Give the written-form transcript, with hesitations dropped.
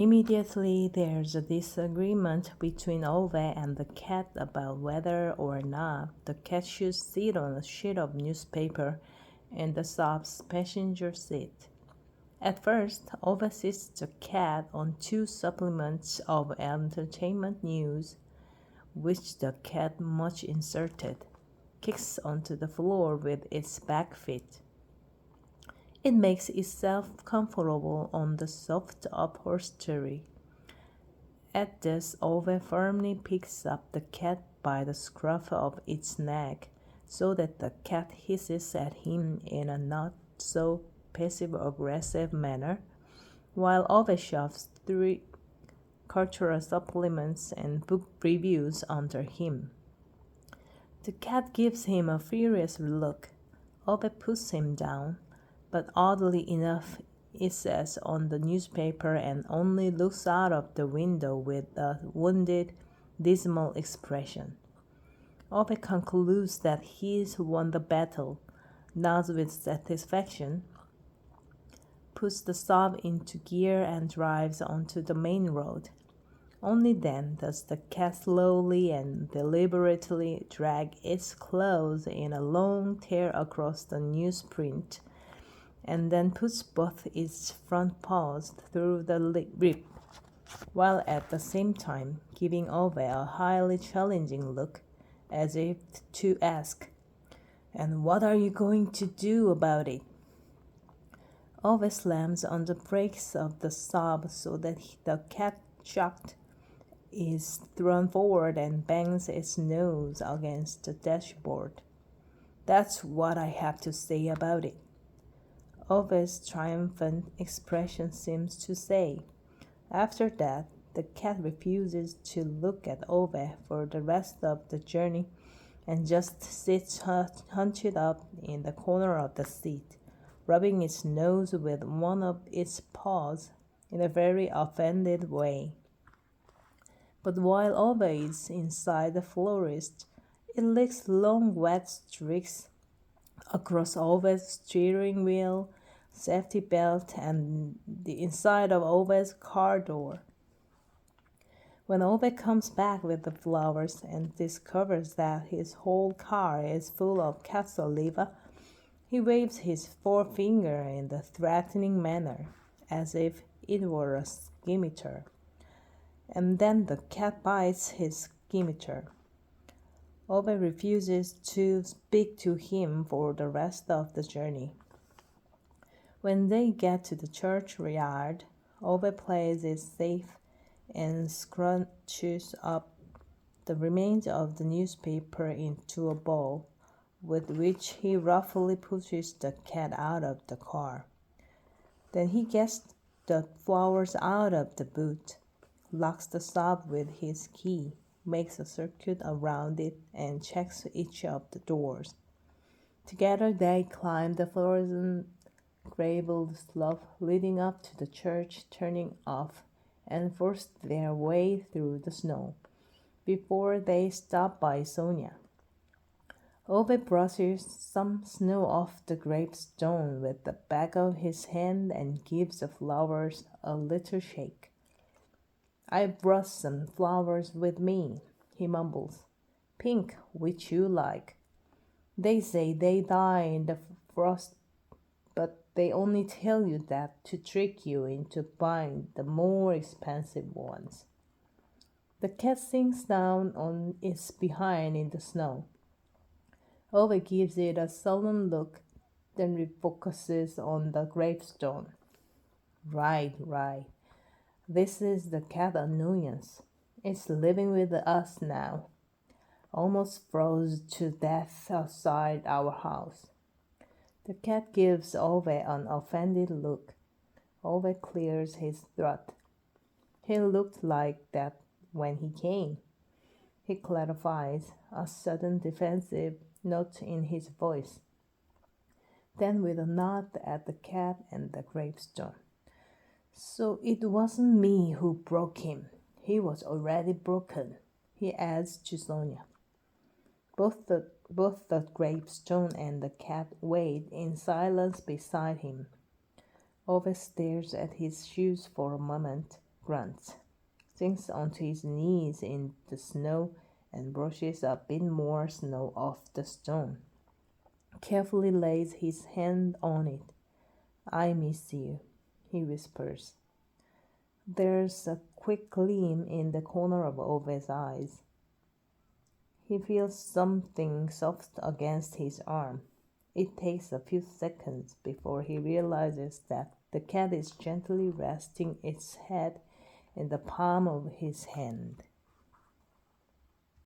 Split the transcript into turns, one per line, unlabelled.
Immediately, there's a disagreement between Ove and the cat about whether or not the cat should sit on a sheet of newspaper in the Saab's passenger seat. At first, Ove sits the cat on two supplements of entertainment news, which the cat, much insulted, kicks onto the floor with its back feet. It makes itself comfortable on the soft upholstery. At this, Ove firmly picks up the cat by the scruff of its neck, so that the cat hisses at him in a not so passive aggressive manner, while Ove shoves three cultural supplements and book reviews under him. The cat gives him a furious look. Ove puts him down, but oddly enough, it says on the newspaper and only looks out of the window with a wounded, dismal expression. Ove concludes that he's won the battle, nods with satisfaction, puts the Saab into gear and drives onto the main road. Only then does the cat slowly and deliberately drag its claws in a long tear across the newsprint, and then puts both its front paws through the rib, while at the same time giving Ove a highly challenging look, as if to ask, "And what are you going to do about it?" Ove slams on the brakes of the Saab so that the cat, shocked, is thrown forward and bangs its nose against the dashboard. "That's what I have to say about it." Ove's triumphant expression seems to say. After that, the cat refuses to look at Ove for the rest of the journey and just sits hunched up in the corner of the seat, rubbing its nose with one of its paws in a very offended way. But while Ove is inside the florist, it licks long wet streaks across Ove's steering wheel, safety belt, and the inside of Ove's car door. When Ove comes back with the flowers and discovers that his whole car is full of cat saliva, he waves his forefinger in a threatening manner, as if it were a scimitar. And then the cat bites his scimitar. Ove refuses to speak to him for the rest of the journey. When they get to the churchyard, Ove plays it safe and scrunches up the remains of the newspaper into a ball, with which he roughly pushes the cat out of the car. Then he gets the flowers out of the boot, locks the Saab with his key, makes a circuit around it, and checks each of the doors. Together they climb the frozen gravelled slope leading up to the church, turning off and forced their way through the snow before they stop by Sonia. Ove brushes some snow off the gravestone with the back of his hand and gives the flowers a little shake. "I brought some flowers with me," he mumbles. "Pink, which you like. They say they die in the frost, but they only tell you that to trick you into buying the more expensive ones." The cat sinks down on its behind in the snow. Ove gives it a sullen look, then refocuses on the gravestone. Right, right. This is the cat annoyance. It's living with us now. Almost froze to death outside our house. The cat gives Ove an offended look. Ove clears his throat. He looked like that when he came. He clarifies, a sudden defensive note in his voice. Then with a nod at the cat and the gravestone. "So it wasn't me who broke him. He was already broken," he adds to Sonia. Both the gravestone and the cat wait in silence beside him. Ove stares at his shoes for a moment, grunts, sinks onto his knees in the snow, and brushes a bit more snow off the stone. Carefully lays his hand on it. I miss you, he whispers. There's a quick gleam in the corner of Ove's eyes. He feels something soft against his arm. It takes a few seconds before he realizes that the cat is gently resting its head in the palm of his hand.